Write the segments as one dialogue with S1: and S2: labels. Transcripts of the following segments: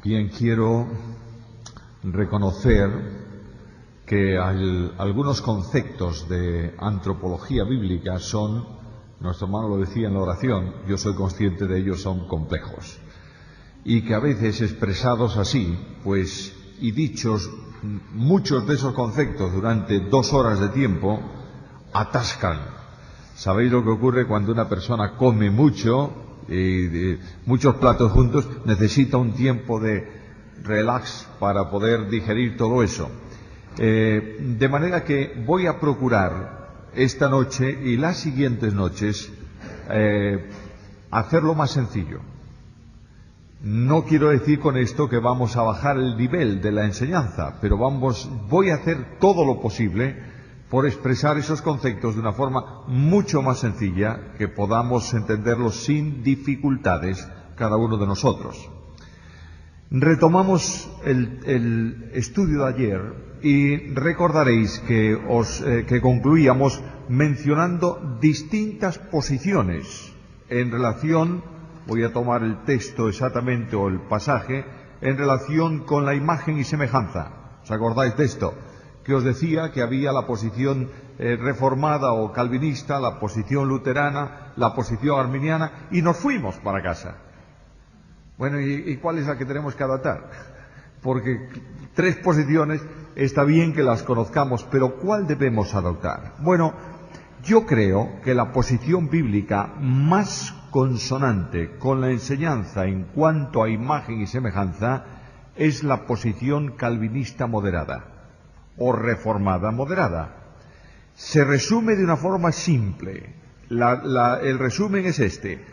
S1: Bien, quiero reconocer que algunos conceptos de antropología bíblica son, nuestro hermano lo decía en la oración, yo soy consciente de ellos, son complejos. Y que a veces expresados así, pues, y dichos muchos de esos conceptos durante 2 horas de tiempo, atascan. ¿Sabéis lo que ocurre cuando una persona come mucho, muchos platos juntos? Necesita un tiempo de relax para poder digerir todo eso. De manera que voy a procurar esta noche y las siguientes noches hacerlo más sencillo. No quiero decir con esto que vamos a bajar el nivel de la enseñanza, pero voy a hacer todo lo posible por expresar esos conceptos de una forma mucho más sencilla, que podamos entenderlos sin dificultades cada uno de nosotros. Retomamos el estudio de ayer y recordaréis que concluíamos mencionando distintas posiciones en relación, voy a tomar el texto exactamente o el pasaje, en relación con la imagen y semejanza. ¿Os acordáis de esto? Que os decía que había la posición reformada o calvinista, la posición luterana, la posición arminiana, y nos fuimos para casa. Bueno, ¿y cuál es la que tenemos que adaptar? Porque 3 posiciones está bien que las conozcamos, pero ¿cuál debemos adoptar? Bueno, yo creo que la posición bíblica más consonante con la enseñanza en cuanto a imagen y semejanza es la posición calvinista moderada o reformada moderada. Se resume de una forma simple. El resumen es este: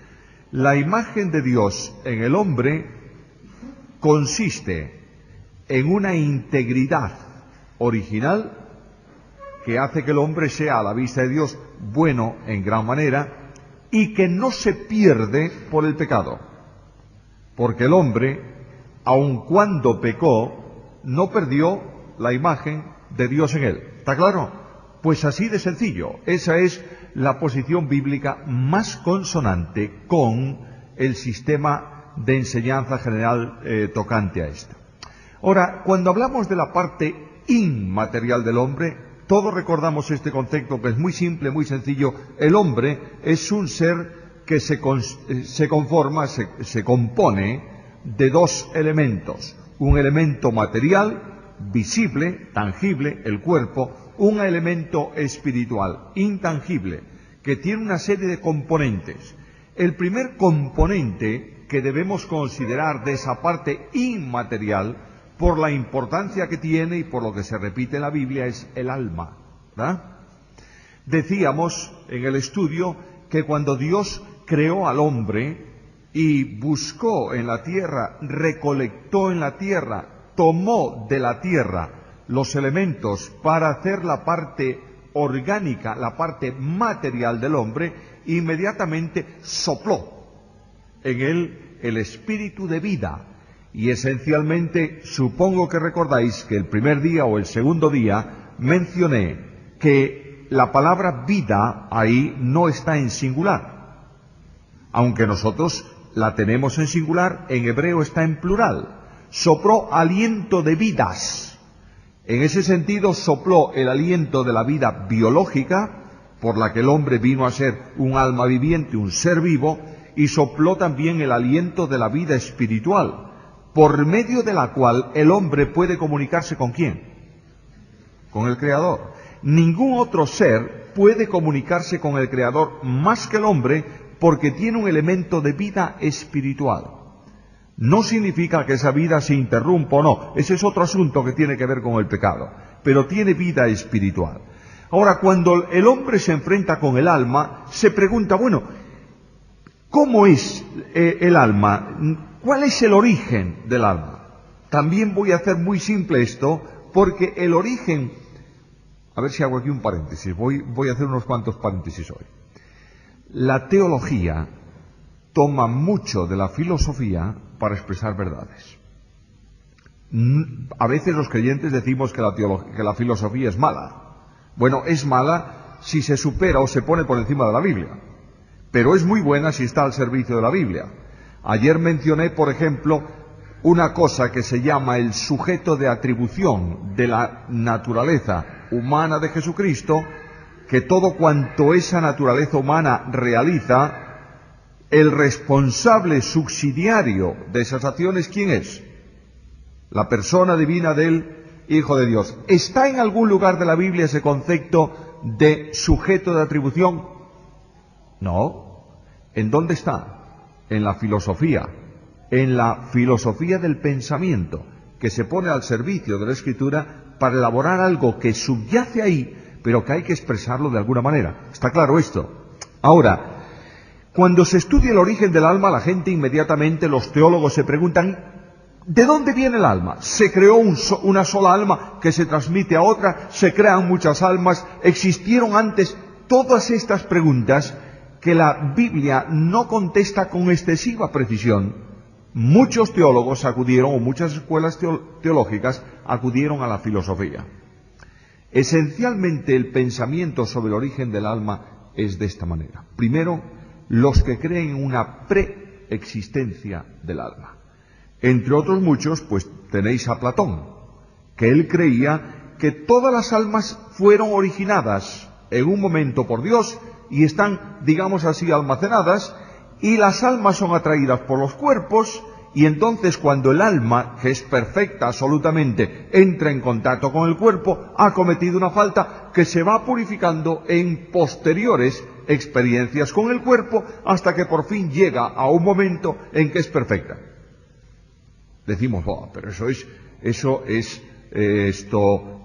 S1: la imagen de Dios en el hombre consiste en una integridad original que hace que el hombre sea a la vista de Dios bueno en gran manera y que no se pierde por el pecado. Porque el hombre, aun cuando pecó, no perdió la imagen de Dios en él. ¿Está claro? Pues así de sencillo. Esa es la posición bíblica más consonante con el sistema de enseñanza general tocante a esto. Ahora, cuando hablamos de la parte inmaterial del hombre, todos recordamos este concepto que es muy simple, muy sencillo. El hombre es un ser que se compone de 2 elementos. Un elemento material, visible, tangible, el cuerpo. Un elemento espiritual, intangible, que tiene una serie de componentes. El primer componente que debemos considerar de esa parte inmaterial, por la importancia que tiene y por lo que se repite en la Biblia, es el alma, ¿verdad? Decíamos en el estudio que cuando Dios creó al hombre y buscó en la tierra, recolectó en la tierra, tomó de la tierra los elementos para hacer la parte orgánica, la parte material del hombre, inmediatamente sopló en él el espíritu de vida. Y esencialmente, supongo que recordáis que el primer día o el segundo día mencioné que la palabra vida ahí no está en singular. Aunque nosotros la tenemos en singular, en hebreo está en plural. Sopló aliento de vidas. En ese sentido, sopló el aliento de la vida biológica, por la que el hombre vino a ser un alma viviente, un ser vivo, y sopló también el aliento de la vida espiritual, por medio de la cual el hombre puede comunicarse ¿con quién? Con el Creador. Ningún otro ser puede comunicarse con el Creador más que el hombre, porque tiene un elemento de vida espiritual. No significa que esa vida se interrumpa o no, ese es otro asunto que tiene que ver con el pecado, pero tiene vida espiritual. Ahora, cuando el hombre se enfrenta con el alma, se pregunta, bueno, ¿cómo es el alma? ¿Cuál es el origen del alma? También voy a hacer muy simple esto, porque el origen... A ver si hago aquí un paréntesis, voy a hacer unos cuantos paréntesis hoy. La teología toma mucho de la filosofía para expresar verdades. A veces los creyentes decimos que la filosofía es mala. Bueno, es mala si se supera o se pone por encima de la Biblia, pero es muy buena si está al servicio de la Biblia. Ayer mencioné, por ejemplo, una cosa que se llama el sujeto de atribución de la naturaleza humana de Jesucristo, que todo cuanto esa naturaleza humana realiza, el responsable subsidiario de esas acciones, ¿quién es? La persona divina del Hijo de Dios. ¿Está en algún lugar de la Biblia ese concepto de sujeto de atribución? No. ¿En dónde está? En la filosofía del pensamiento, que se pone al servicio de la Escritura para elaborar algo que subyace ahí, pero que hay que expresarlo de alguna manera. ¿Está claro esto? Ahora, cuando se estudia el origen del alma, la gente inmediatamente, los teólogos se preguntan, ¿de dónde viene el alma? ¿Se creó una sola alma que se transmite a otra? ¿Se crean muchas almas? ¿Existieron antes? Todas estas preguntas que la Biblia no contesta con excesiva precisión, muchos teólogos acudieron, o muchas escuelas teológicas acudieron a la filosofía. Esencialmente el pensamiento sobre el origen del alma es de esta manera. Primero, los que creen en una preexistencia del alma. Entre otros muchos, pues tenéis a Platón, que él creía que todas las almas fueron originadas en un momento por Dios y están, digamos así, almacenadas, y las almas son atraídas por los cuerpos, y entonces cuando el alma, que es perfecta absolutamente, entra en contacto con el cuerpo, ha cometido una falta que se va purificando en posteriores experiencias con el cuerpo, hasta que por fin llega a un momento en que es perfecta. Decimos, oh, pero eso es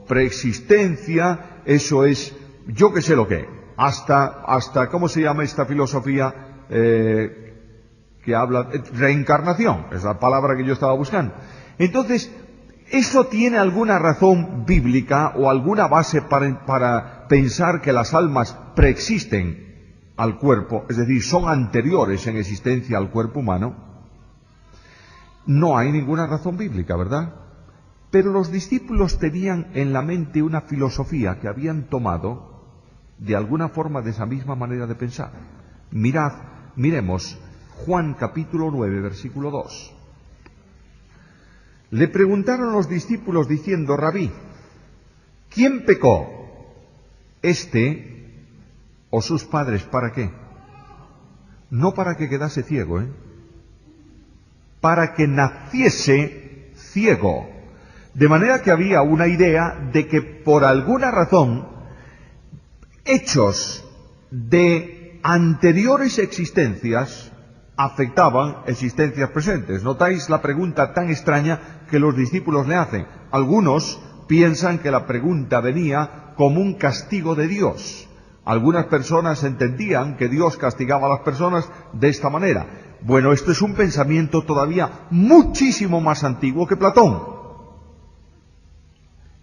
S1: preexistencia, eso es, yo qué sé lo que, hasta ¿cómo se llama esta filosofía que habla? Reencarnación, es la palabra que yo estaba buscando. Entonces, ¿eso tiene alguna razón bíblica o alguna base para pensar que las almas preexisten al cuerpo, es decir, son anteriores en existencia al cuerpo humano? No hay ninguna razón bíblica, ¿verdad? Pero los discípulos tenían en la mente una filosofía que habían tomado de alguna forma de esa misma manera de pensar. Miremos Juan capítulo 9, versículo 2. Le preguntaron los discípulos diciendo, Rabí, ¿quién pecó? ¿Este o sus padres? ¿Para qué? No para que quedase ciego, para que naciese ciego. De manera que había una idea de que por alguna razón hechos de anteriores existencias afectaban existencias presentes. ¿Notáis la pregunta tan extraña que los discípulos le hacen? Algunos piensan que la pregunta venía como un castigo de Dios. Algunas personas entendían que Dios castigaba a las personas de esta manera. Bueno, esto es un pensamiento todavía muchísimo más antiguo que Platón.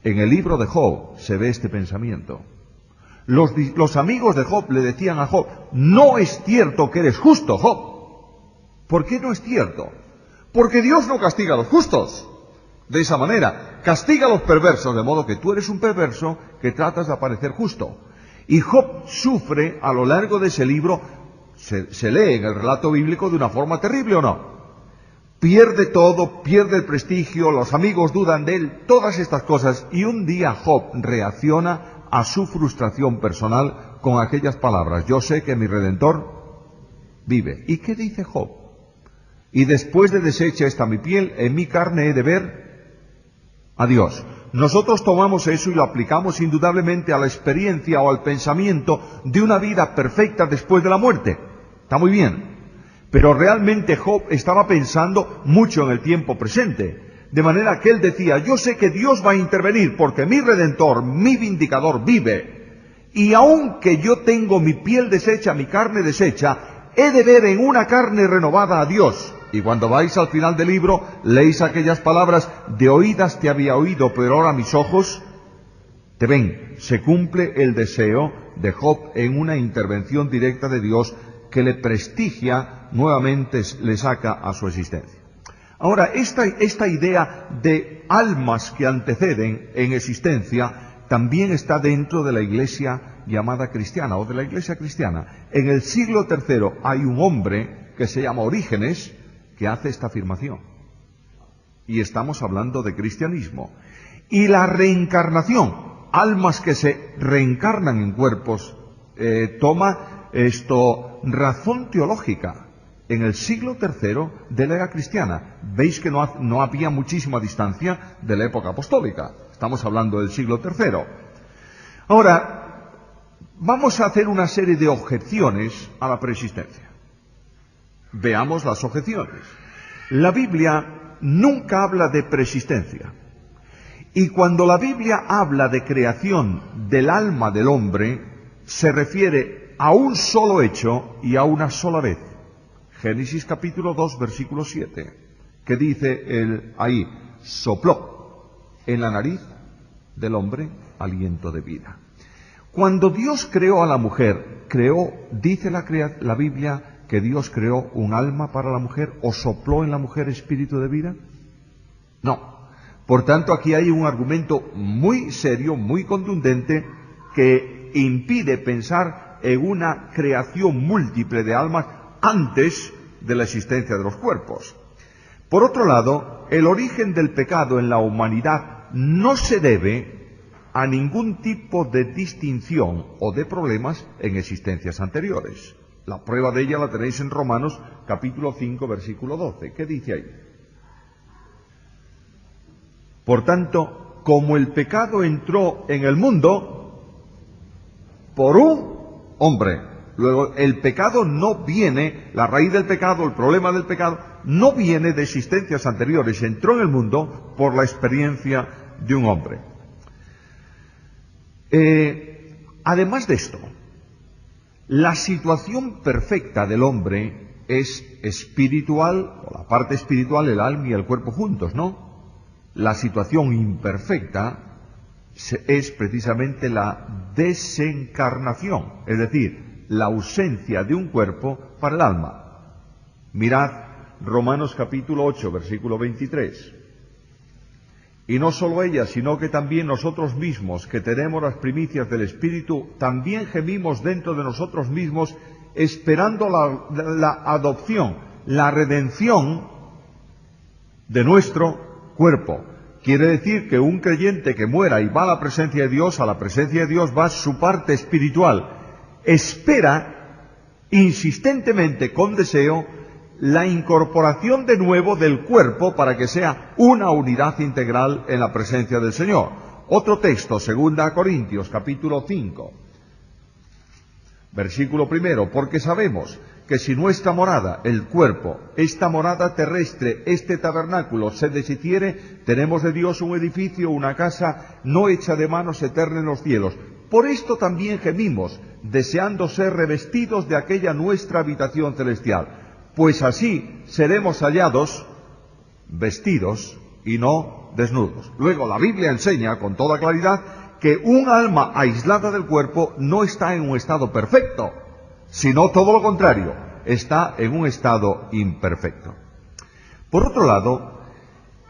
S1: En el libro de Job se ve este pensamiento. Los amigos de Job le decían a Job, no es cierto que eres justo, Job. ¿Por qué no es cierto? Porque Dios no castiga a los justos de esa manera, castiga a los perversos, de modo que tú eres un perverso que tratas de aparecer justo. Y Job sufre a lo largo de ese libro, se lee en el relato bíblico de una forma terrible, ¿o no? Pierde todo, pierde el prestigio, los amigos dudan de él, todas estas cosas, y un día Job reacciona a su frustración personal con aquellas palabras, yo sé que mi Redentor vive. ¿Y qué dice Job? Y después de deshecha esta mi piel, en mi carne he de ver a Dios. Nosotros tomamos eso y lo aplicamos indudablemente a la experiencia o al pensamiento de una vida perfecta después de la muerte. Está muy bien. Pero realmente Job estaba pensando mucho en el tiempo presente. De manera que él decía, yo sé que Dios va a intervenir porque mi Redentor, mi Vindicador vive. Y aunque yo tengo mi piel deshecha, mi carne deshecha, he de ver en una carne renovada a Dios. Y cuando vais al final del libro, leéis aquellas palabras, de oídas te había oído, pero ahora mis ojos te ven. Se cumple el deseo de Job en una intervención directa de Dios que le prestigia, nuevamente le saca a su existencia. Ahora, esta idea de almas que anteceden en existencia también está dentro de la iglesia llamada cristiana, o de la iglesia cristiana. En el siglo III hay un hombre que se llama Orígenes, que hace esta afirmación. y estamos hablando de cristianismo. Y la reencarnación, almas que se reencarnan en cuerpos, toma razón teológica en el siglo III de la era cristiana. Veis que no había muchísima distancia de la época apostólica. Estamos hablando del siglo III. Ahora, vamos a hacer una serie de objeciones a la preexistencia. Veamos las objeciones. La Biblia nunca habla de preexistencia. Y cuando la Biblia habla de creación del alma del hombre, se refiere a un solo hecho y a una sola vez. Génesis capítulo 2, versículo 7, que dice ahí, sopló en la nariz del hombre aliento de vida. Cuando Dios creó a la mujer, dice la Biblia que Dios creó un alma para la mujer o sopló en la mujer espíritu de vida. No. Por tanto, aquí hay un argumento muy serio, muy contundente, que impide pensar en una creación múltiple de almas antes de la existencia de los cuerpos. Por otro lado, el origen del pecado en la humanidad no se debe a ningún tipo de distinción o de problemas en existencias anteriores. La prueba de ella la tenéis en Romanos capítulo 5, versículo 12. ¿Qué dice ahí? Por tanto, como el pecado entró en el mundo por un hombre. Luego, el pecado no viene, la raíz del pecado, el problema del pecado, no viene de existencias anteriores. Entró en el mundo por la experiencia de un hombre. Además de esto, la situación perfecta del hombre es espiritual, o la parte espiritual, el alma y el cuerpo juntos, ¿no? La situación imperfecta es precisamente la desencarnación, es decir, la ausencia de un cuerpo para el alma. Mirad Romanos capítulo 8, versículo 23. Y no solo ella, sino que también nosotros mismos, que tenemos las primicias del Espíritu, también gemimos dentro de nosotros mismos, esperando la adopción, la redención de nuestro cuerpo. Quiere decir que un creyente que muera y va a la presencia de Dios, va su parte espiritual. Espera insistentemente, con deseo, la incorporación de nuevo del cuerpo para que sea una unidad integral en la presencia del Señor. Otro texto, 2 Corintios, capítulo 5, versículo 1, porque sabemos que si nuestra morada, el cuerpo, esta morada terrestre, este tabernáculo, se deshiciere, tenemos de Dios un edificio, una casa no hecha de manos, eterna en los cielos. Por esto también gemimos, deseando ser revestidos de aquella nuestra habitación celestial, pues así seremos hallados vestidos y no desnudos. Luego la Biblia enseña con toda claridad que un alma aislada del cuerpo no está en un estado perfecto, sino todo lo contrario, está en un estado imperfecto. Por otro lado,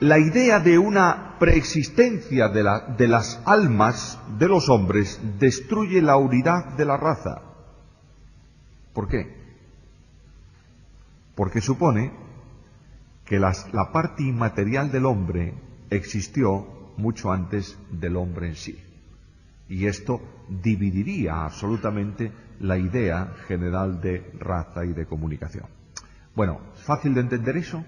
S1: la idea de una preexistencia de las almas de los hombres destruye la unidad de la raza. ¿Por qué? Porque supone que la parte inmaterial del hombre existió mucho antes del hombre en sí. Y esto dividiría absolutamente la idea general de raza y de comunicación. Bueno, ¿es fácil de entender eso?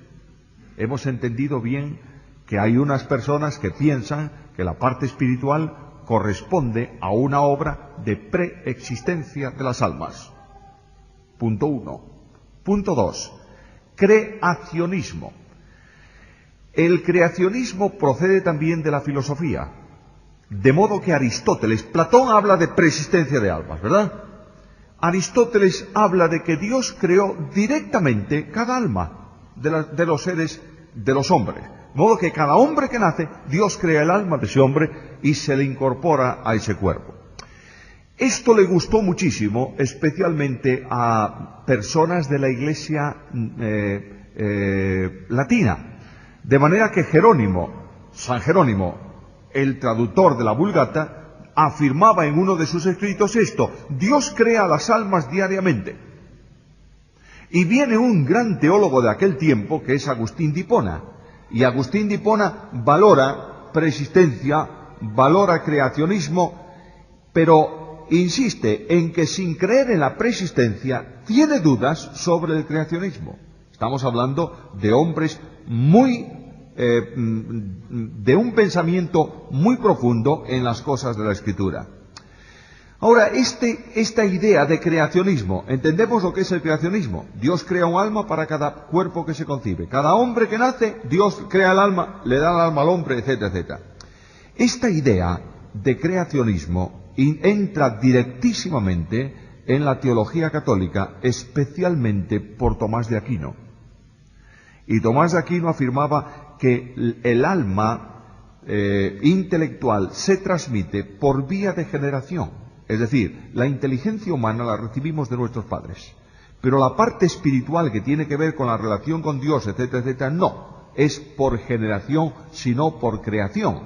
S1: Hemos entendido bien que hay unas personas que piensan que la parte espiritual corresponde a una obra de preexistencia de las almas. Punto 1. Punto 2. Creacionismo. El creacionismo procede también de la filosofía. De modo que Platón habla de preexistencia de almas, ¿verdad? Aristóteles habla de que Dios creó directamente cada alma de los seres, de los hombres. De modo que cada hombre que nace, Dios crea el alma de ese hombre y se le incorpora a ese cuerpo. Esto le gustó muchísimo, especialmente a personas de la Iglesia latina. De manera que San Jerónimo, el traductor de la Vulgata, afirmaba en uno de sus escritos esto: Dios crea las almas diariamente. Y viene un gran teólogo de aquel tiempo, que es Agustín de Hipona, Y Agustín de Hipona valora preexistencia, valora creacionismo, pero insiste en que sin creer en la preexistencia tiene dudas sobre el creacionismo. Estamos hablando de hombres de un pensamiento muy profundo en las cosas de la Escritura. Ahora, esta idea de creacionismo, ¿entendemos lo que es el creacionismo? Dios crea un alma para cada cuerpo que se concibe. Cada hombre que nace, Dios crea el alma, le da el alma al hombre, etcétera, etcétera. Esta idea de creacionismo entra directísimamente en la teología católica, especialmente por Tomás de Aquino. Y Tomás de Aquino afirmaba que el alma intelectual se transmite por vía de generación. Es decir, la inteligencia humana la recibimos de nuestros padres. Pero la parte espiritual que tiene que ver con la relación con Dios, etcétera, etcétera, no es por generación, sino por creación.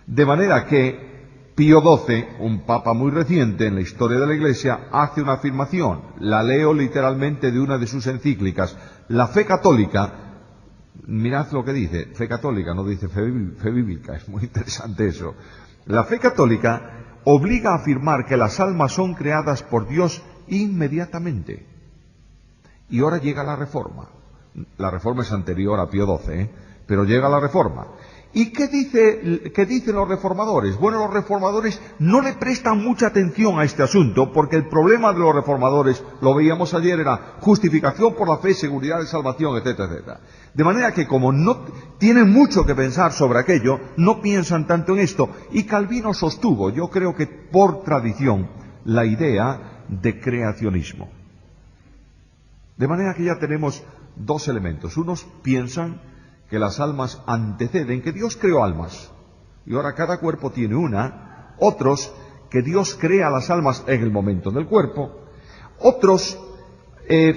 S1: De manera que Pío XII, un papa muy reciente en la historia de la Iglesia, hace una afirmación, la leo literalmente de una de sus encíclicas. La fe católica, mirad lo que dice, fe católica, no dice fe bíblica, es muy interesante eso. La fe católica obliga a afirmar que las almas son creadas por Dios inmediatamente. Y ahora llega la Reforma. La Reforma es anterior a Pío XII, pero llega la Reforma. ¿Y qué dicen los reformadores? Bueno, los reformadores no le prestan mucha atención a este asunto, porque el problema de los reformadores, lo veíamos ayer, era justificación por la fe, seguridad de salvación, etcétera, etcétera. De manera que como no tienen mucho que pensar sobre aquello, no piensan tanto en esto. Y Calvino sostuvo, yo creo que por tradición, la idea de creacionismo. De manera que ya tenemos dos elementos. Unos piensan que las almas anteceden, que Dios creó almas, y ahora cada cuerpo tiene una. Otros, que Dios crea las almas en el momento del cuerpo. Otros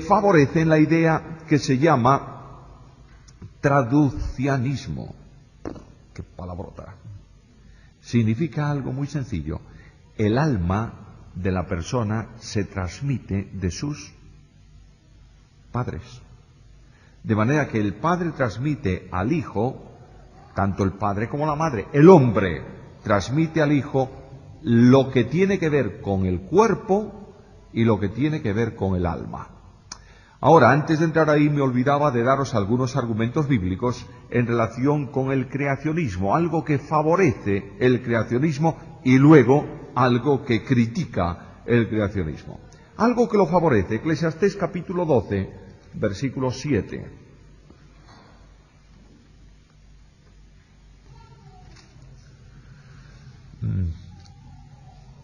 S1: favorecen la idea que se llama traducianismo. Qué palabrota. Significa algo muy sencillo. El alma de la persona se transmite de sus padres. De manera que el padre transmite al hijo, tanto el padre como la madre, el hombre transmite al hijo lo que tiene que ver con el cuerpo y lo que tiene que ver con el alma. Ahora, antes de entrar ahí, me olvidaba de daros algunos argumentos bíblicos en relación con el creacionismo, algo que favorece el creacionismo y luego algo que critica el creacionismo. Algo que lo favorece, Eclesiastés capítulo 12, versículo 7.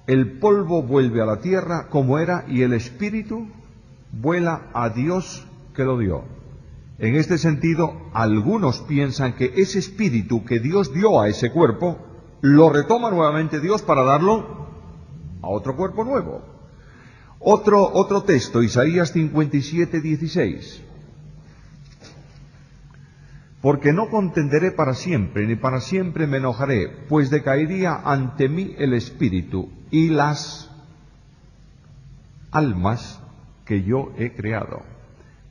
S1: El polvo vuelve a la tierra como era y el espíritu vuela a Dios que lo dio. En este sentido, algunos piensan que ese espíritu que Dios dio a ese cuerpo, lo retoma nuevamente Dios para darlo a otro cuerpo nuevo. Otro texto, Isaías 57, 16. Porque no contenderé para siempre, ni para siempre me enojaré, pues decaería ante mí el espíritu y las almas que yo he creado.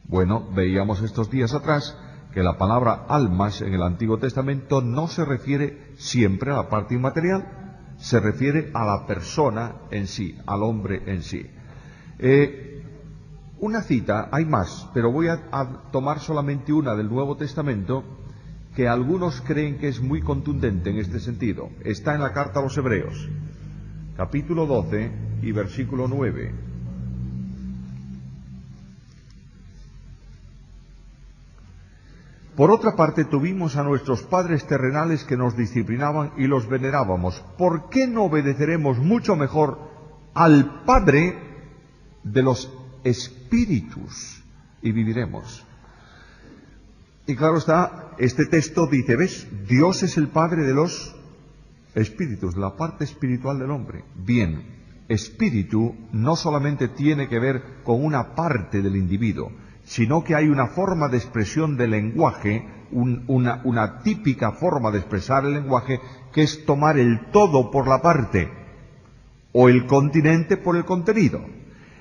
S1: Bueno, veíamos estos días atrás que la palabra almas en el Antiguo Testamento no se refiere siempre a la parte inmaterial, se refiere a la persona en sí, al hombre en sí. Una cita, hay más, pero voy a tomar solamente una del Nuevo Testamento que algunos creen que es muy contundente en este sentido. Está en la carta a los Hebreos, capítulo 12 y versículo 9. Por otra parte, tuvimos a nuestros padres terrenales que nos disciplinaban y los venerábamos. ¿Por qué no obedeceremos mucho mejor al Padre de los espíritus y viviremos? Y claro está, este texto dice, ¿ves? Dios es el Padre de los espíritus, la parte espiritual del hombre. Bien, espíritu no solamente tiene que ver con una parte del individuo, sino que hay una forma de expresión del lenguaje, una típica forma de expresar el lenguaje, que es tomar el todo por la parte, o el continente por el contenido.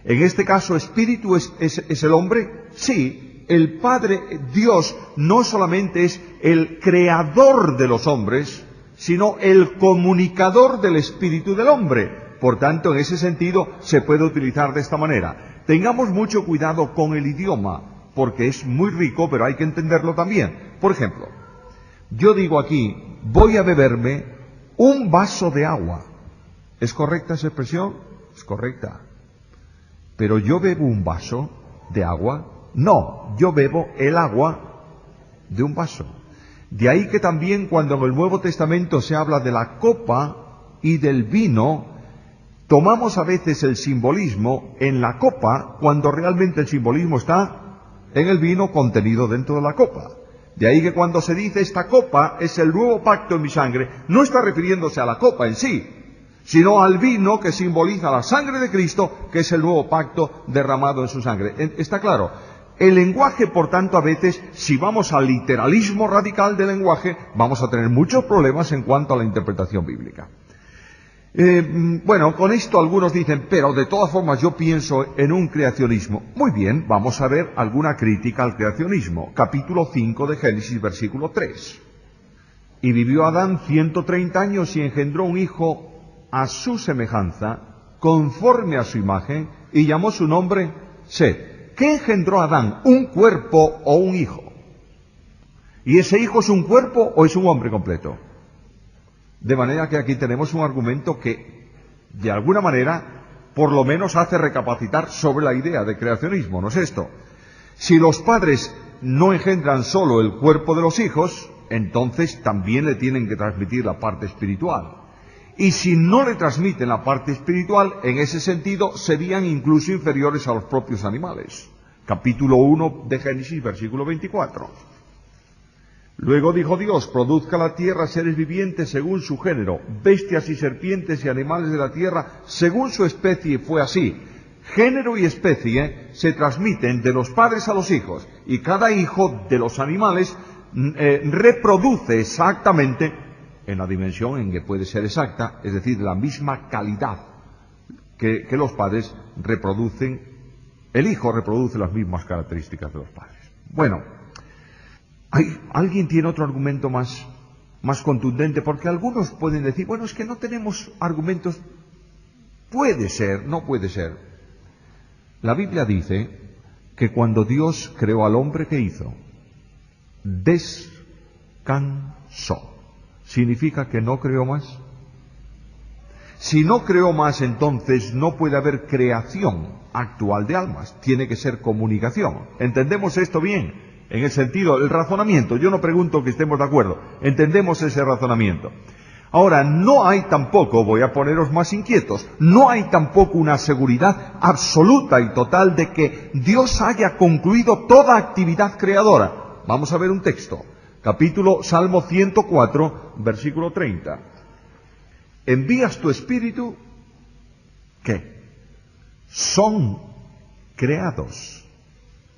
S1: En este caso, ¿espíritu es el hombre? Sí, el Padre Dios no solamente es el creador de los hombres, sino el comunicador del espíritu del hombre. Por tanto, en ese sentido, se puede utilizar de esta manera. Tengamos mucho cuidado con el idioma, porque es muy rico, pero hay que entenderlo también. Por ejemplo, yo digo aquí, voy a beberme un vaso de agua. ¿Es correcta esa expresión? Es correcta. ¿Pero yo bebo un vaso de agua? No, yo bebo el agua de un vaso. De ahí que también cuando en el Nuevo Testamento se habla de la copa y del vino, tomamos a veces el simbolismo en la copa cuando realmente el simbolismo está en el vino contenido dentro de la copa. De ahí que cuando se dice esta copa es el nuevo pacto en mi sangre, no está refiriéndose a la copa en sí, sino al vino que simboliza la sangre de Cristo, que es el nuevo pacto derramado en su sangre. ¿Está claro? El lenguaje, por tanto, a veces, si vamos al literalismo radical del lenguaje, vamos a tener muchos problemas en cuanto a la interpretación bíblica. Bueno, con esto algunos dicen, pero de todas formas yo pienso en un creacionismo. Muy bien, vamos a ver alguna crítica al creacionismo. Capítulo 5 de Génesis, versículo 3. Y vivió Adán 130 años y engendró un hijo a su semejanza, conforme a su imagen, y llamó su nombre Set. ¿Qué engendró Adán? ¿Un cuerpo o un hijo? ¿Y ese hijo es un cuerpo o es un hombre completo? De manera que aquí tenemos un argumento que, de alguna manera, por lo menos hace recapacitar sobre la idea de creacionismo, ¿no es esto? Si los padres no engendran solo el cuerpo de los hijos, entonces también le tienen que transmitir la parte espiritual. Y si no le transmiten la parte espiritual, en ese sentido serían incluso inferiores a los propios animales. Capítulo 1 de Génesis, versículo 24. Luego dijo Dios, produzca la tierra seres vivientes según su género, bestias y serpientes y animales de la tierra según su especie, y fue así. Género y especie se transmiten de los padres a los hijos, y cada hijo de los animales reproduce exactamente, en la dimensión en que puede ser exacta, es decir, la misma calidad que los padres reproducen, el hijo reproduce las mismas características de los padres. Bueno, ¿alguien tiene otro argumento más contundente? Porque algunos pueden decir, bueno, es que no tenemos argumentos. Puede ser, no puede ser. La Biblia dice que cuando Dios creó al hombre, ¿qué hizo? Descansó. ¿Significa que no creó más? Si no creó más, entonces no puede haber creación actual de almas. Tiene que ser comunicación. ¿Entendemos esto bien? En el sentido, el razonamiento, yo no pregunto que estemos de acuerdo, entendemos ese razonamiento. Ahora, no hay tampoco, voy a poneros más inquietos, no hay tampoco una seguridad absoluta y total de que Dios haya concluido toda actividad creadora. Vamos a ver un texto, Salmo 104, versículo 30. Envías tu espíritu, ¿qué? Son creados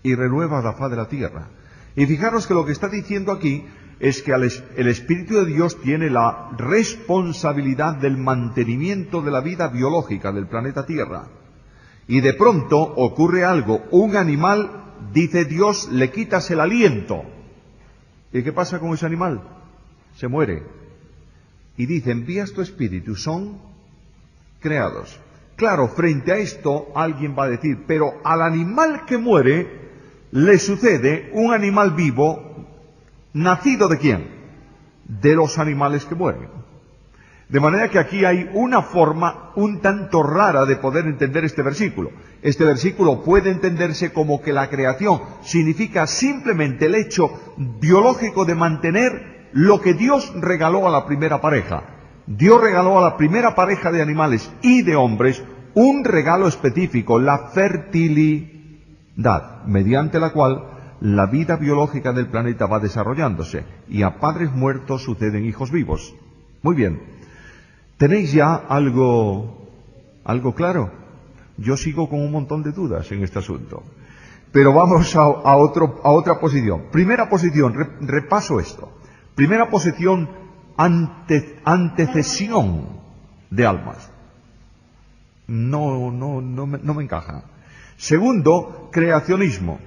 S1: y renuevas la faz de la tierra. Y fijaros que lo que está diciendo aquí es que el Espíritu de Dios tiene la responsabilidad del mantenimiento de la vida biológica del planeta Tierra. Y de pronto ocurre algo, un animal, dice Dios, le quitas el aliento. ¿Y qué pasa con ese animal? Se muere. Y dice, envías tu espíritu, son creados. Claro, frente a esto alguien va a decir, pero al animal que muere le sucede un animal vivo, nacido ¿de quién? De los animales que mueren. De manera que aquí hay una forma un tanto rara de poder entender este versículo. Este versículo puede entenderse como que la creación significa simplemente el hecho biológico de mantener lo que Dios regaló a la primera pareja. Dios regaló a la primera pareja de animales y de hombres un regalo específico, la fertilidad, mediante la cual la vida biológica del planeta va desarrollándose, y a padres muertos suceden hijos vivos. Muy bien. ¿Tenéis ya algo claro? Yo sigo con un montón de dudas en este asunto. Pero vamos a otra posición. Primera posición, repaso esto. Primera posición, antecesión de almas. No me encaja. Segundo, creacionismo.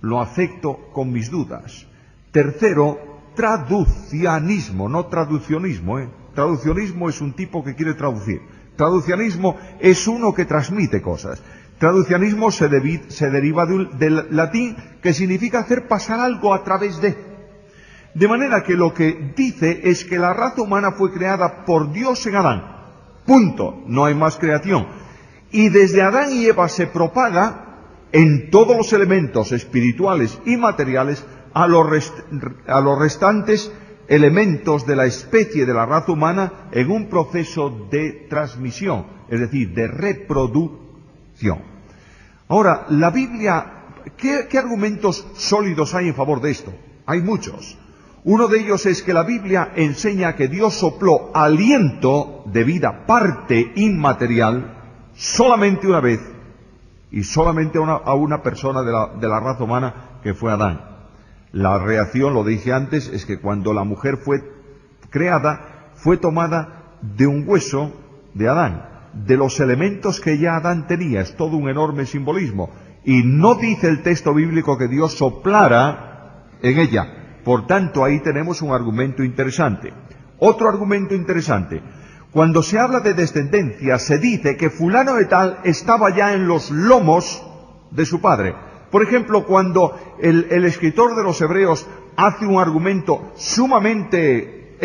S1: lo acepto con mis dudas. Tercero, traducianismo, no traduccionismo. Traduccionismo es un tipo que quiere traducir. Traducianismo es uno que transmite cosas. Traducianismo se deriva del latín, que significa hacer pasar algo a través de. De manera que lo que dice es que la raza humana fue creada por Dios en Adán. Punto. No hay más creación. Y desde Adán y Eva se propaga en todos los elementos espirituales y materiales a los restantes elementos de la especie de la raza humana en un proceso de transmisión, es decir, de reproducción. Ahora, la Biblia, ¿qué argumentos sólidos hay en favor de esto? Hay muchos. Uno de ellos es que la Biblia enseña que Dios sopló aliento de vida, parte inmaterial, solamente una vez, y solamente a una persona de la raza humana, que fue Adán. La reacción, lo dije antes, es que cuando la mujer fue creada, fue tomada de un hueso de Adán, de los elementos que ya Adán tenía. Es todo un enorme simbolismo. Y no dice el texto bíblico que Dios soplara en ella. Por tanto, ahí tenemos un argumento interesante. Otro argumento interesante. Cuando se habla de descendencia, se dice que fulano de tal estaba ya en los lomos de su padre. Por ejemplo, cuando el escritor de los Hebreos hace un argumento sumamente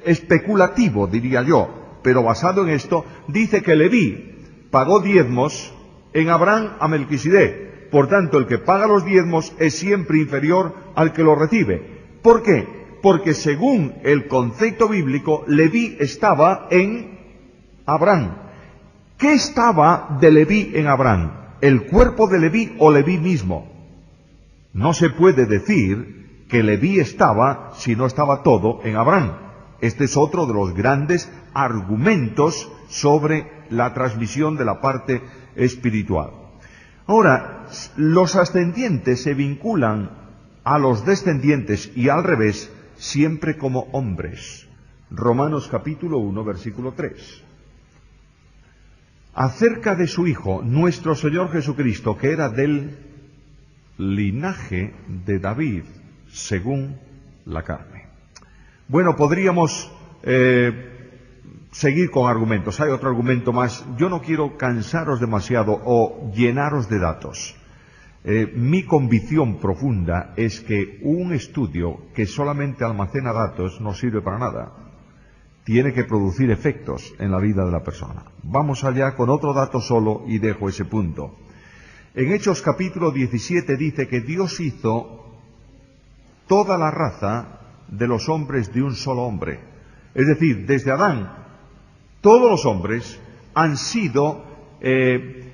S1: especulativo, diría yo, pero basado en esto, dice que Leví pagó diezmos en Abraham a Melquisedec. Por tanto, el que paga los diezmos es siempre inferior al que los recibe. ¿Por qué? Porque según el concepto bíblico, Leví estaba en Abraham. ¿Qué estaba de Leví en Abraham? ¿El cuerpo de Leví o Leví mismo? No se puede decir que Leví estaba si no estaba todo en Abraham. Este es otro de los grandes argumentos sobre la transmisión de la parte espiritual. Ahora, los ascendientes se vinculan a los descendientes y al revés, siempre como hombres. Romanos capítulo 1, versículo 3. Acerca de su Hijo, nuestro Señor Jesucristo, que era del linaje de David, según la carne. Bueno, podríamos seguir con argumentos. Hay otro argumento más. Yo no quiero cansaros demasiado o llenaros de datos. Mi convicción profunda es que un estudio que solamente almacena datos no sirve para nada. Tiene que producir efectos en la vida de la persona. Vamos allá con otro dato solo y dejo ese punto. En Hechos capítulo 17 dice que Dios hizo toda la raza de los hombres de un solo hombre. Es decir, desde Adán, todos los hombres han sido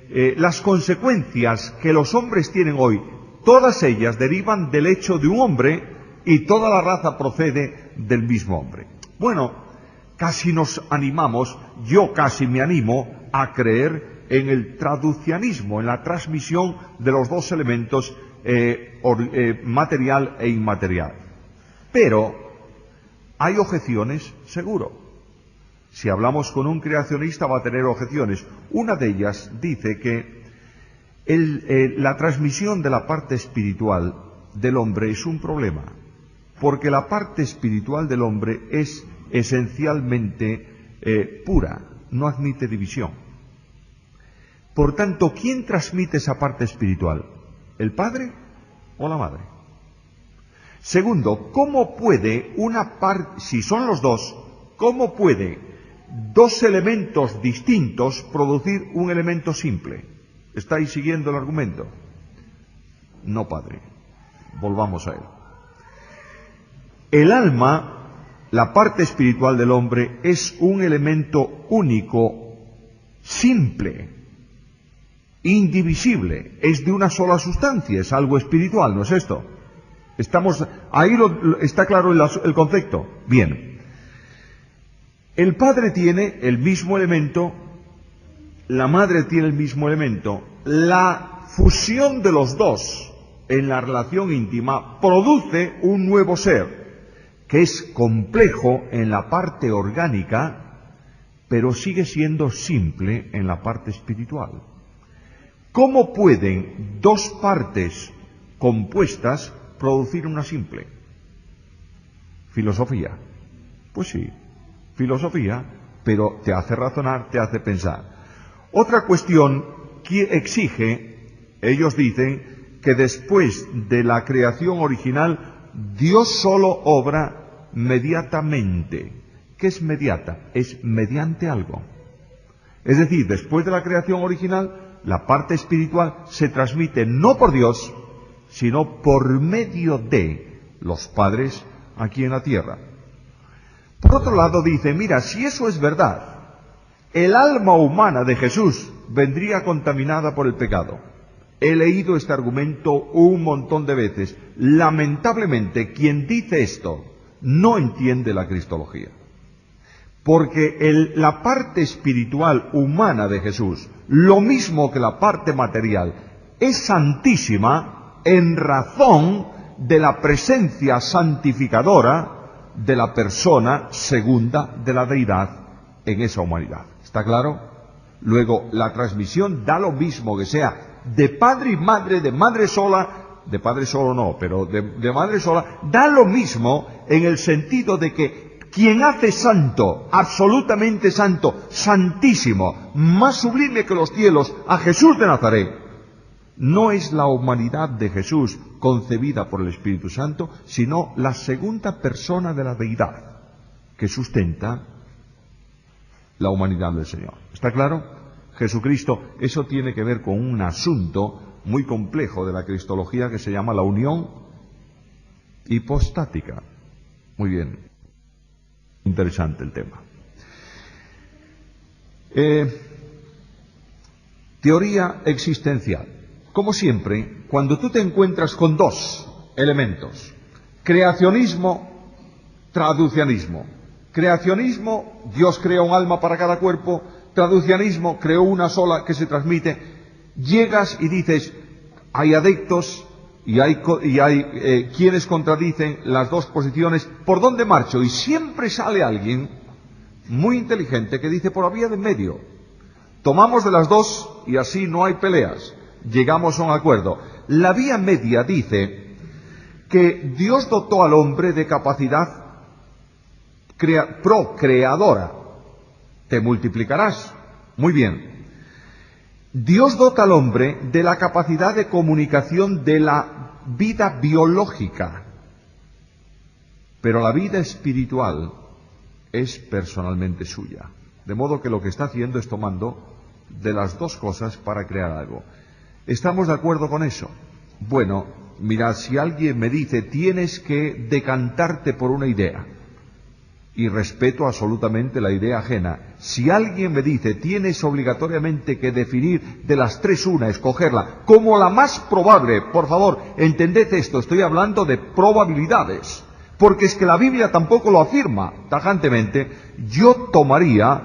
S1: las consecuencias que los hombres tienen hoy, todas ellas derivan del hecho de un hombre y toda la raza procede del mismo hombre. Bueno, casi nos animamos, yo casi me animo a creer en el traducianismo, en la transmisión de los dos elementos material e inmaterial. Pero hay objeciones, seguro. Si hablamos con un creacionista va a tener objeciones. Una de ellas dice que la transmisión de la parte espiritual del hombre es un problema, porque la parte espiritual del hombre es esencialmente pura, no admite división. Por tanto, ¿quién transmite esa parte espiritual? ¿El padre o la madre? Segundo, ¿cómo puede una parte, si son los dos, cómo puede dos elementos distintos producir un elemento simple? ¿Estáis siguiendo el argumento? No, padre. Volvamos a él. El alma, la parte espiritual del hombre, es un elemento único, simple, indivisible. Es de una sola sustancia, es algo espiritual, ¿no es esto? Ahí está claro el concepto. Bien. El padre tiene el mismo elemento, la madre tiene el mismo elemento. La fusión de los dos en la relación íntima produce un nuevo ser, que es complejo en la parte orgánica, pero sigue siendo simple en la parte espiritual. ¿Cómo pueden dos partes compuestas producir una simple. Filosofía. Pues sí, filosofía, pero te hace razonar, te hace pensar. Otra cuestión que exige, ellos dicen, que después de la creación original, Dios solo obra mediatamente. ¿Qué es mediata? Es mediante algo. Es decir, después de la creación original, la parte espiritual se transmite no por Dios, sino por medio de los padres aquí en la tierra. Por otro lado dice, mira, si eso es verdad, el alma humana de Jesús vendría contaminada por el pecado. He leído este argumento un montón de veces. Lamentablemente, quien dice esto no entiende la cristología. Porque la parte espiritual humana de Jesús, lo mismo que la parte material, es santísima en razón de la presencia santificadora de la persona segunda de la deidad en esa humanidad. ¿Está claro? Luego, la transmisión da lo mismo que sea de padre y madre, de madre sola, de padre solo no, pero de madre sola, da lo mismo en el sentido de que quien hace santo, absolutamente santo, santísimo, más sublime que los cielos, a Jesús de Nazaret, no es la humanidad de Jesús concebida por el Espíritu Santo, sino la segunda persona de la deidad que sustenta la humanidad del Señor. ¿Está claro? Jesucristo, eso tiene que ver con un asunto muy complejo de la cristología que se llama la unión hipostática. Muy bien. Interesante el tema. Teoría existencial. Como siempre, cuando tú te encuentras con dos elementos, creacionismo, traducianismo. Creacionismo, Dios crea un alma para cada cuerpo. Traducianismo, creó una sola que se transmite. Llegas y dices, hay adeptos y hay quienes contradicen las dos posiciones. ¿Por dónde marcho? Y siempre sale alguien muy inteligente que dice, por la vía de medio. Tomamos de las dos y así no hay peleas. Llegamos a un acuerdo. La vía media dice que Dios dotó al hombre de capacidad procreadora. Te multiplicarás. Muy bien. Dios dota al hombre de la capacidad de comunicación de la vida biológica. Pero la vida espiritual es personalmente suya. De modo que lo que está haciendo es tomando de las dos cosas para crear algo. ¿Estamos de acuerdo con eso? Bueno, mirad, si alguien me dice, tienes que decantarte por una idea, y respeto absolutamente la idea ajena. Si alguien me dice, tienes obligatoriamente que definir de las tres una, escogerla como la más probable, por favor, entended esto, estoy hablando de probabilidades, porque es que la Biblia tampoco lo afirma tajantemente. Yo tomaría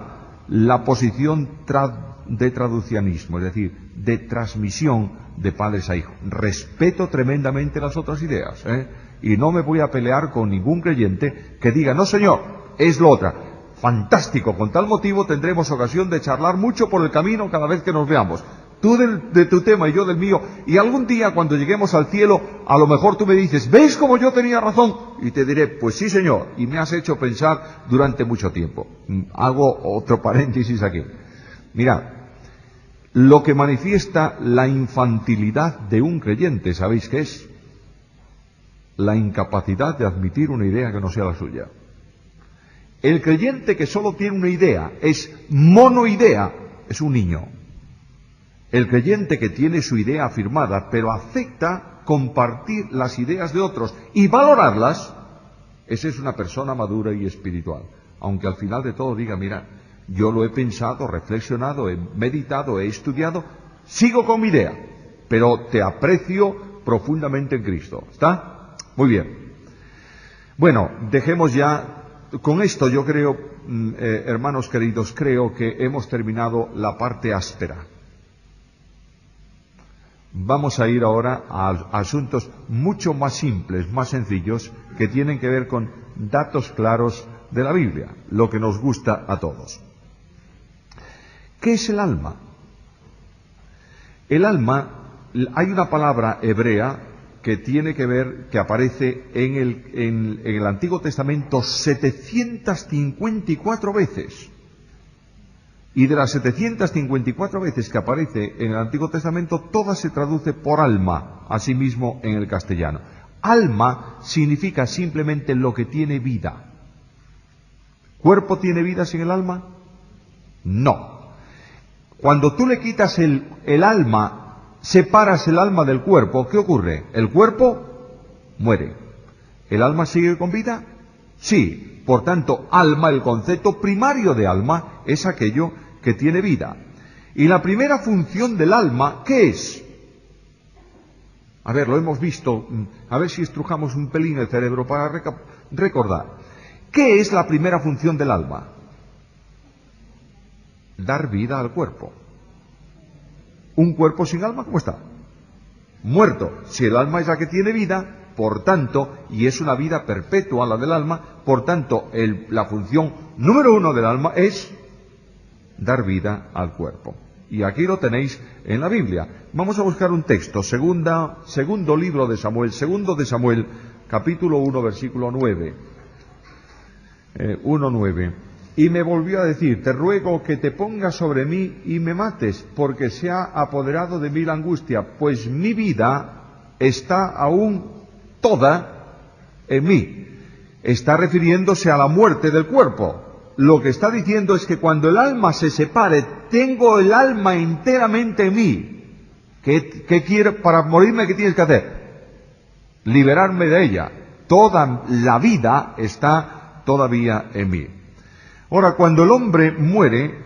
S1: la posición de traducianismo, es decir, de transmisión de padres a hijos. Respeto tremendamente las otras ideas, y no me voy a pelear con ningún creyente que diga, no señor, es lo otra. Fantástico, con tal motivo tendremos ocasión de charlar mucho por el camino cada vez que nos veamos. Tú de tu tema y yo del mío, y algún día cuando lleguemos al cielo, a lo mejor tú me dices, ¿ves cómo yo tenía razón? Y te diré, pues sí señor, y me has hecho pensar durante mucho tiempo. Hago otro paréntesis aquí. Mirad, lo que manifiesta la infantilidad de un creyente, ¿sabéis qué es? La incapacidad de admitir una idea que no sea la suya. El creyente que solo tiene una idea, es monoidea, es un niño. El creyente que tiene su idea afirmada, pero acepta compartir las ideas de otros y valorarlas, esa es una persona madura y espiritual. Aunque al final de todo diga, mira, yo lo he pensado, reflexionado, he meditado, he estudiado, sigo con mi idea, pero te aprecio profundamente en Cristo. ¿Está? Muy bien. Bueno, dejemos ya. Con esto yo creo, hermanos queridos, creo que hemos terminado la parte áspera. Vamos a ir ahora a asuntos mucho más simples, más sencillos, que tienen que ver con datos claros de la Biblia, lo que nos gusta a todos. ¿Qué es el alma? El alma, hay una palabra hebrea que tiene que ver, que aparece en el Antiguo Testamento 754 veces. Y de las 754 veces que aparece en el Antiguo Testamento, todas se traduce por alma, asimismo en el castellano. Alma significa simplemente lo que tiene vida. ¿Cuerpo tiene vida sin el alma? No. Cuando tú le quitas el alma, separas el alma del cuerpo, ¿qué ocurre? El cuerpo muere. ¿El alma sigue con vida? Sí. Por tanto, alma, el concepto primario de alma, es aquello que tiene vida. Y la primera función del alma, ¿qué es? A ver, lo hemos visto, a ver si estrujamos un pelín el cerebro para recordar. ¿Qué es la primera función del alma? Dar vida al cuerpo. ¿Un cuerpo sin alma cómo está? Muerto. Si el alma es la que tiene vida, por tanto, y es una vida perpetua la del alma, por tanto, la función número uno del alma es dar vida al cuerpo. Y aquí lo tenéis en la Biblia. Vamos a buscar un texto, segundo libro de Samuel, segundo de Samuel, capítulo 1, versículo 9. 1:9. Y me volvió a decir, te ruego que te pongas sobre mí y me mates, porque se ha apoderado de mí la angustia, pues mi vida está aún toda en mí. Está refiriéndose a la muerte del cuerpo. Lo que está diciendo es que cuando el alma se separe, tengo el alma enteramente en mí. ¿Qué quiero? Para morirme, ¿qué tienes que hacer? Liberarme de ella. Toda la vida está todavía en mí. Ahora, cuando el hombre muere,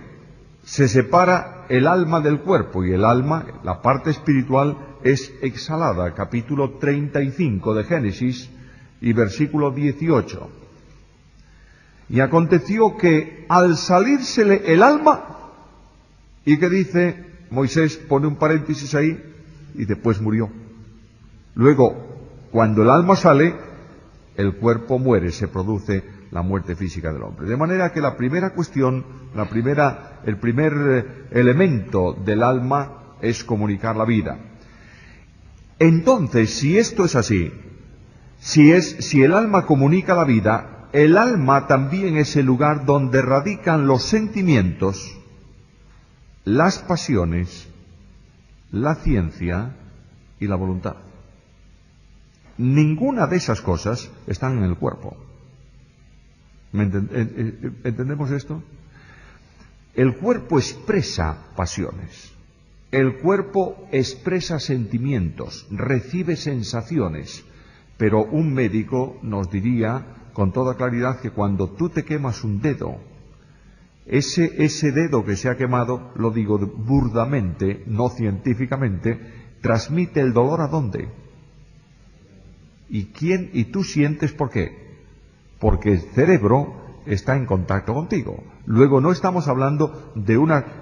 S1: se separa el alma del cuerpo, y el alma, la parte espiritual, es exhalada. Capítulo 35 de Génesis y versículo 18. Y aconteció que al salírsele el alma, y que dice, Moisés pone un paréntesis ahí, y después murió. Luego, cuando el alma sale, el cuerpo muere, se produce la muerte física del hombre. De manera que la primera cuestión, el primer elemento del alma es comunicar la vida. Entonces, si esto es así, si el alma comunica la vida, el alma también es el lugar donde radican los sentimientos, las pasiones, la ciencia y la voluntad. Ninguna de esas cosas están en el cuerpo. ¿Entendemos esto? El cuerpo expresa pasiones. El cuerpo expresa sentimientos, recibe sensaciones. Pero un médico nos diría con toda claridad que cuando tú te quemas un dedo, ese dedo que se ha quemado, lo digo burdamente, no científicamente, transmite el dolor ¿a dónde? ¿Y tú sientes por qué? Porque el cerebro está en contacto contigo. Luego no estamos hablando de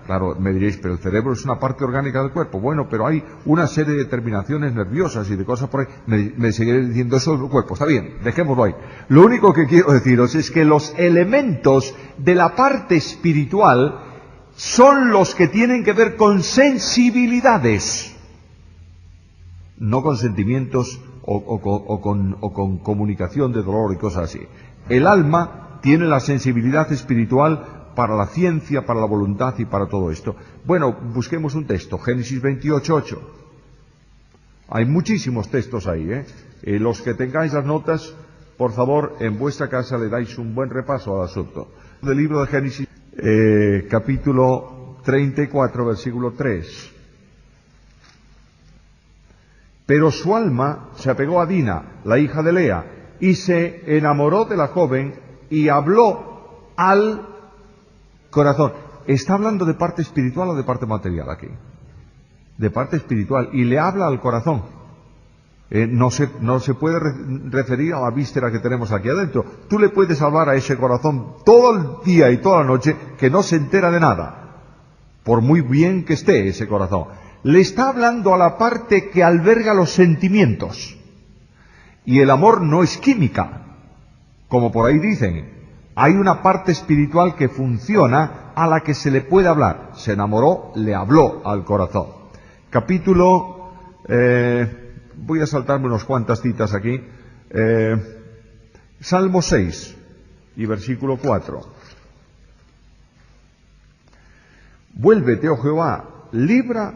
S1: claro, me diréis, pero el cerebro es una parte orgánica del cuerpo. Bueno, pero hay una serie de terminaciones nerviosas y de cosas por ahí. Me seguiré diciendo eso del cuerpo. Está bien, dejémoslo ahí. Lo único que quiero deciros es que los elementos de la parte espiritual son los que tienen que ver con sensibilidades, no con sentimientos o con comunicación de dolor y cosas así. El alma tiene la sensibilidad espiritual para la ciencia, para la voluntad y para todo esto. Bueno, busquemos un texto, Génesis 28:8. Hay muchísimos textos ahí, los que tengáis las notas, por favor, en vuestra casa le dais un buen repaso al asunto. Del libro de Génesis, capítulo 34, versículo 3. Pero su alma se apegó a Dina, la hija de Lea, y se enamoró de la joven y habló al corazón. ¿Está hablando de parte espiritual o de parte material aquí? De parte espiritual. Y le habla al corazón. No se puede referir a la víscera que tenemos aquí adentro. Tú le puedes hablar a ese corazón todo el día y toda la noche que no se entera de nada, por muy bien que esté ese corazón. Le está hablando a la parte que alberga los sentimientos. Y el amor no es química, como por ahí dicen. Hay una parte espiritual que funciona a la que se le puede hablar. Se enamoró, le habló al corazón. Capítulo voy a saltarme unas cuantas citas aquí. Salmo 6 y versículo 4. Vuélvete, oh Jehová, libra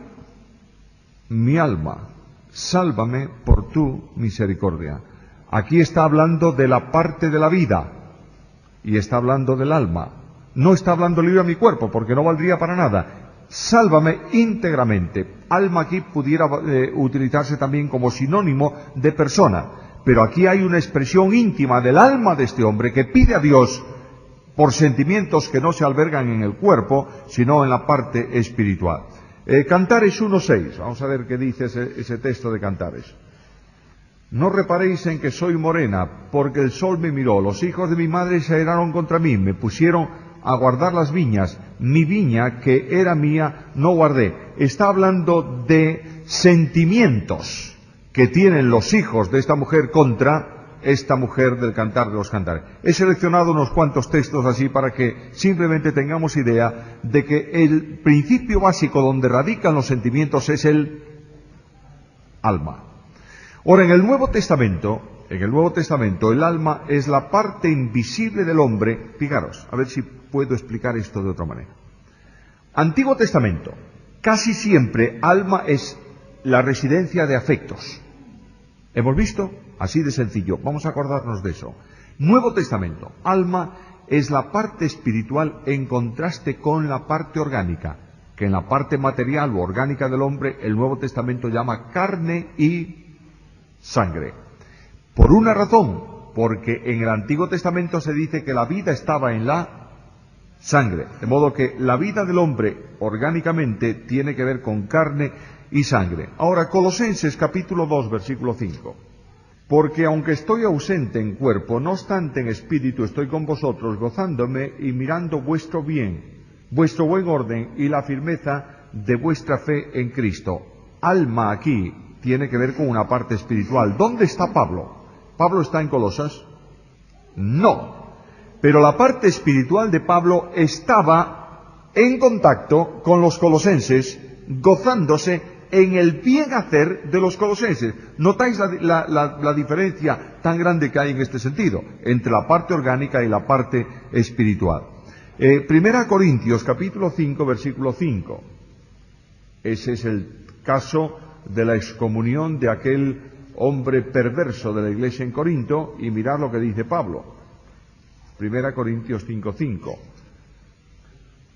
S1: mi alma, sálvame por tu misericordia. Aquí está hablando de la parte de la vida y está hablando del alma. No está hablando libra mi cuerpo, porque no valdría para nada. Sálvame íntegramente. Alma aquí pudiera utilizarse también como sinónimo de persona, pero aquí hay una expresión íntima del alma de este hombre que pide a Dios por sentimientos que no se albergan en el cuerpo, sino en la parte espiritual. Cantares 1:6, vamos a ver qué dice ese texto de Cantares. No reparéis en que soy morena, porque el sol me miró, los hijos de mi madre se airaron contra mí, me pusieron a guardar las viñas, mi viña que era mía no guardé. Está hablando de sentimientos que tienen los hijos de esta mujer contra esta mujer del Cantar de los Cantares. He seleccionado unos cuantos textos así para que simplemente tengamos idea de que el principio básico donde radican los sentimientos es el alma. Ahora, en el Nuevo Testamento, el alma es la parte invisible del hombre. Fijaros, a ver si puedo explicar esto de otra manera. Antiguo Testamento, casi siempre alma es la residencia de afectos. ¿Hemos visto? Así de sencillo. Vamos a acordarnos de eso. Nuevo Testamento, alma es la parte espiritual en contraste con la parte orgánica, que en la parte material o orgánica del hombre el Nuevo Testamento llama carne y sangre. Por una razón, porque en el Antiguo Testamento se dice que la vida estaba en la sangre, de modo que la vida del hombre orgánicamente tiene que ver con carne y sangre. Ahora, Colosenses capítulo 2, versículo 5. Porque aunque estoy ausente en cuerpo, no obstante en espíritu estoy con vosotros, gozándome y mirando vuestro bien, vuestro buen orden y la firmeza de vuestra fe en Cristo. Alma aquí tiene que ver con una parte espiritual. ¿Dónde está Pablo? ¿Pablo está en Colosas? No. Pero la parte espiritual de Pablo estaba en contacto con los colosenses, gozándose en el bien hacer de los colosenses. ¿Notáis la diferencia tan grande que hay en este sentido entre la parte orgánica y la parte espiritual? Primera Corintios capítulo 5 versículo 5. Ese es el caso de la excomunión de aquel hombre perverso de la iglesia en Corinto, y mirad lo que dice Pablo. Primera Corintios 5:5.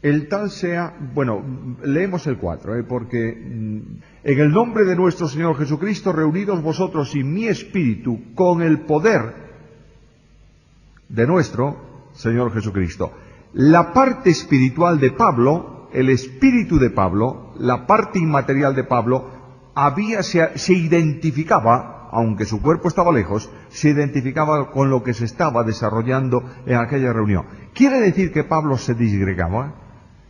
S1: El tal sea, bueno, leemos el 4, porque en el nombre de nuestro Señor Jesucristo, reunidos vosotros y mi espíritu con el poder de nuestro Señor Jesucristo. La parte espiritual de Pablo, el espíritu de Pablo, la parte inmaterial de Pablo, se identificaba, aunque su cuerpo estaba lejos, se identificaba con lo que se estaba desarrollando en aquella reunión. ¿Quiere decir que Pablo se disgregaba?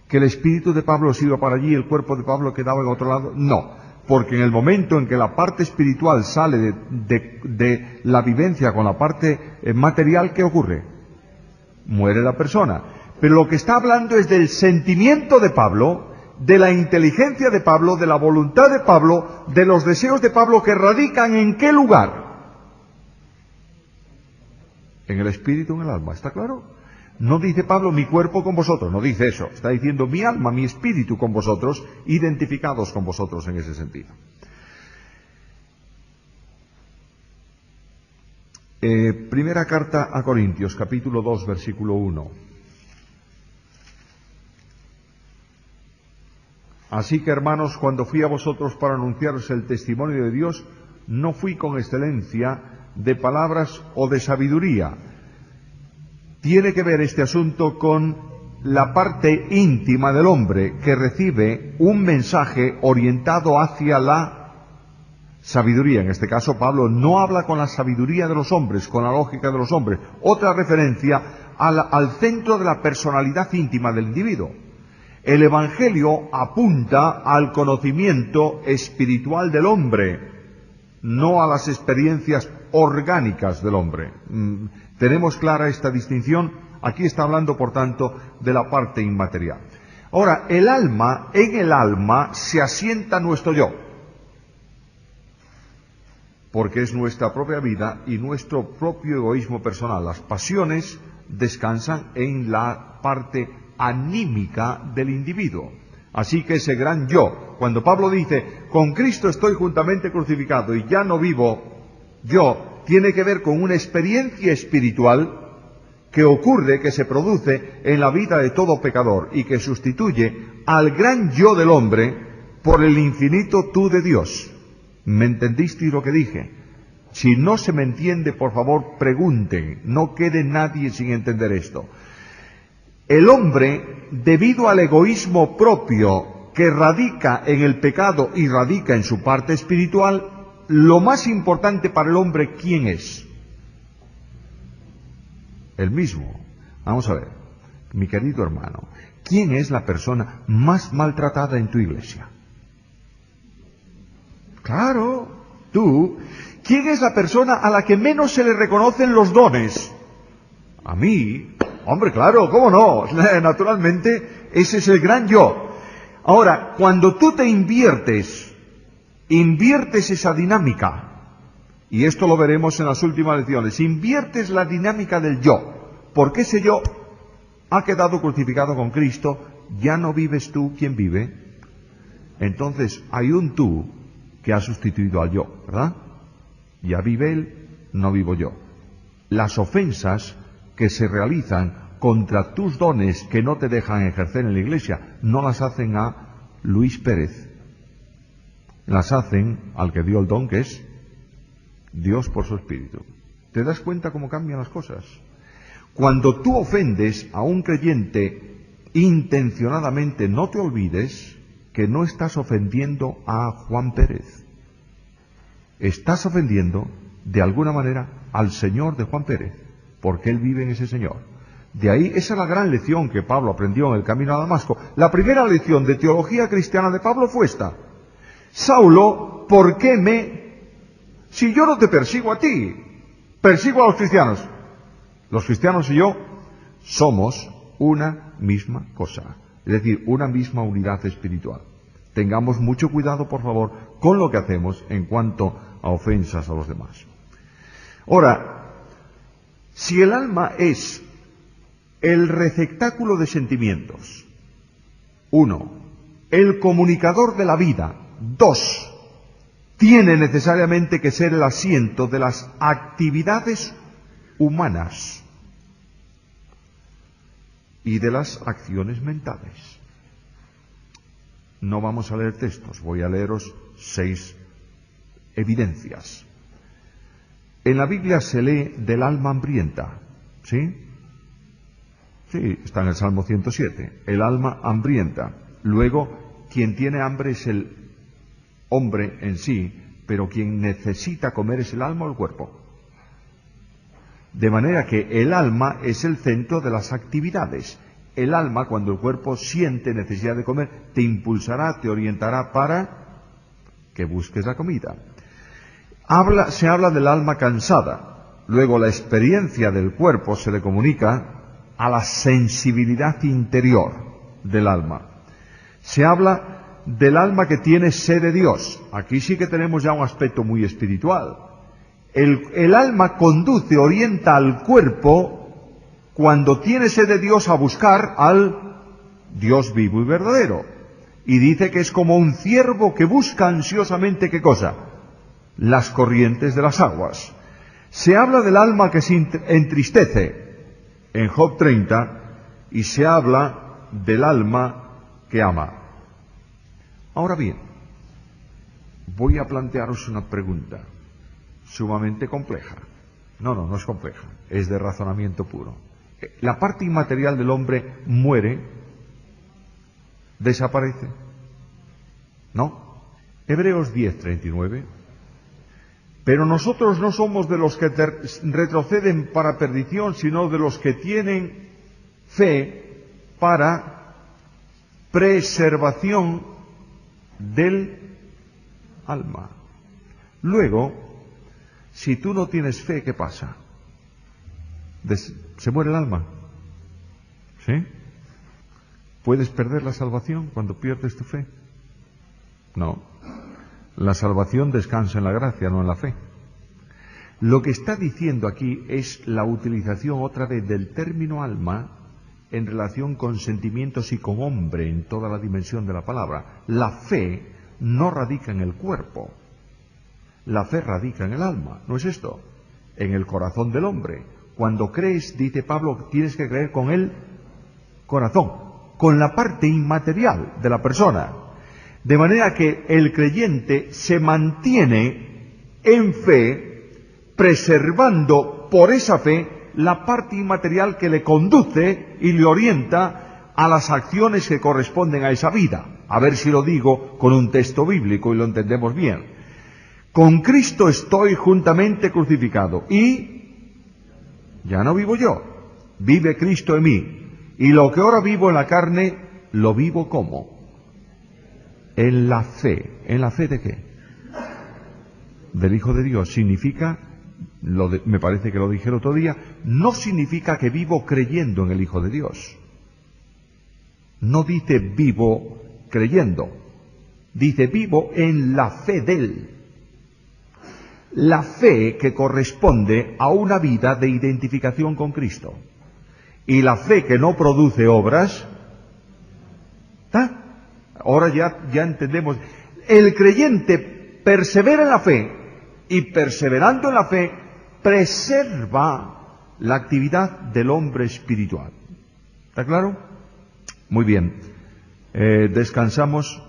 S1: ¿Que el espíritu de Pablo se iba para allí y el cuerpo de Pablo quedaba en otro lado? No, porque en el momento en que la parte espiritual sale de la vivencia con la parte material, ¿qué ocurre? Muere la persona. Pero lo que está hablando es del sentimiento de Pablo, de la inteligencia de Pablo, de la voluntad de Pablo, de los deseos de Pablo, que radican ¿en qué lugar? En el espíritu, en el alma, ¿está claro? No dice Pablo mi cuerpo con vosotros, no dice eso. Está diciendo mi alma, mi espíritu con vosotros, identificados con vosotros en ese sentido. Primera carta a Corintios, capítulo 2, versículo 1. Así que, hermanos, cuando fui a vosotros para anunciaros el testimonio de Dios, no fui con excelencia de palabras o de sabiduría. Tiene que ver este asunto con la parte íntima del hombre que recibe un mensaje orientado hacia la sabiduría. En este caso, Pablo no habla con la sabiduría de los hombres, con la lógica de los hombres. Otra referencia al centro de la personalidad íntima del individuo. El Evangelio apunta al conocimiento espiritual del hombre, no a las experiencias orgánicas del hombre. Tenemos clara esta distinción. Aquí está hablando, por tanto, de la parte inmaterial. Ahora, en el alma se asienta nuestro yo. porque es nuestra propia vida y nuestro propio egoísmo personal. Las pasiones descansan en la parte anímica del individuo. Así que ese gran yo, cuando Pablo dice, con Cristo estoy juntamente crucificado y ya no vivo yo, tiene que ver con una experiencia espiritual que ocurre, que se produce en la vida de todo pecador y que sustituye al gran yo del hombre por el infinito tú de Dios. ¿Me entendisteis lo que dije? Si no se me entiende, por favor, pregunten. No quede nadie sin entender esto. El hombre, debido al egoísmo propio que radica en el pecado y radica en su parte espiritual, lo más importante para el hombre, ¿quién es? El mismo. Vamos a ver, mi querido hermano, ¿quién es la persona más maltratada en tu iglesia? Claro, tú. ¿Quién es la persona a la que menos se le reconocen los dones? A mí. Hombre, claro, ¿cómo no? Naturalmente, ese es el gran yo. Ahora, cuando tú te inviertes esa dinámica, y esto lo veremos en las últimas lecciones, inviertes la dinámica del yo, porque ese yo ha quedado crucificado con Cristo, ya no vives tú, ¿quién vive? Entonces, hay un tú que ha sustituido al yo, ¿verdad? Ya vive él, no vivo yo. Las ofensas que se realizan contra tus dones que no te dejan ejercer en la iglesia, no las hacen a Luis Pérez, las hacen al que dio el don, que es Dios por su Espíritu. ¿Te das cuenta cómo cambian las cosas? Cuando tú ofendes a un creyente intencionadamente, no te olvides que no estás ofendiendo a Juan Pérez. Estás ofendiendo, de alguna manera, al Señor de Juan Pérez, porque él vive en ese Señor. De ahí, esa es la gran lección que Pablo aprendió en el camino a Damasco. La primera lección de teología cristiana de Pablo fue esta: Saulo, ¿por qué si yo no te persigo a ti, persigo a los cristianos? Los cristianos y yo somos una misma cosa, es decir, una misma unidad espiritual. Tengamos mucho cuidado, por favor, con lo que hacemos en cuanto a ofensas a los demás. Ahora, si el alma es el receptáculo de sentimientos, 1, el comunicador de la vida, 2, tiene necesariamente que ser el asiento de las actividades humanas y de las acciones mentales. No vamos a leer textos, voy a leeros 6 evidencias. En la Biblia se lee del alma hambrienta, ¿sí? Sí, está en el Salmo 107, el alma hambrienta. Luego, quien tiene hambre es el hombre en sí, pero quien necesita comer es el alma o el cuerpo. De manera que el alma es el centro de las actividades. El alma, cuando el cuerpo siente necesidad de comer, te impulsará, te orientará para que busques la comida. Se habla del alma cansada. Luego, la experiencia del cuerpo se le comunica a la sensibilidad interior del alma. Se habla del alma que tiene sed de Dios. Aquí sí que tenemos ya un aspecto muy espiritual. El alma conduce, orienta al cuerpo cuando tiene sed de Dios a buscar al Dios vivo y verdadero. Y dice que es como un ciervo que busca ansiosamente, ¿qué cosa? Las corrientes de las aguas. Se habla del alma que se entristece en Job 30 y se habla del alma que ama. Ahora bien, voy a plantearos una pregunta sumamente compleja. No es compleja, es de razonamiento puro. La parte inmaterial del hombre muere, desaparece. ¿No? Hebreos 10:39. Pero nosotros no somos de los que retroceden para perdición, sino de los que tienen fe para preservación del alma. Luego, si tú no tienes fe, ¿qué pasa? Se muere el alma. ¿Sí? ¿Puedes perder la salvación cuando pierdes tu fe? No. La salvación descansa en la gracia, no en la fe. Lo que está diciendo aquí es la utilización otra vez del término alma en relación con sentimientos y con hombre en toda la dimensión de la palabra. La fe no radica en el cuerpo, la fe radica en el alma, ¿no es esto? En el corazón del hombre. Cuando crees, dice Pablo, tienes que creer con el corazón, con la parte inmaterial de la persona. De manera que el creyente se mantiene en fe, preservando por esa fe la parte inmaterial que le conduce y le orienta a las acciones que corresponden a esa vida. A ver si lo digo con un texto bíblico y lo entendemos bien. Con Cristo estoy juntamente crucificado y ya no vivo yo, vive Cristo en mí. Y lo que ahora vivo en la carne, lo vivo ¿cómo? En la fe. ¿En la fe de qué? Del Hijo de Dios. Significa, me parece que lo dije el otro día, no significa que vivo creyendo en el Hijo de Dios. No dice vivo creyendo, dice vivo en la fe de Él. La fe que corresponde a una vida de identificación con Cristo. Y la fe que no produce obras, ¿está? Ahora ya entendemos. El creyente persevera en la fe y perseverando en la fe preserva la actividad del hombre espiritual. ¿Está claro? Muy bien. Descansamos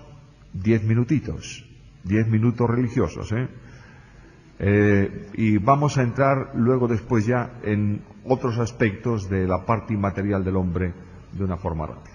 S1: 10 minutitos, 10 minutos religiosos, y vamos a entrar luego después ya en otros aspectos de la parte inmaterial del hombre de una forma rápida.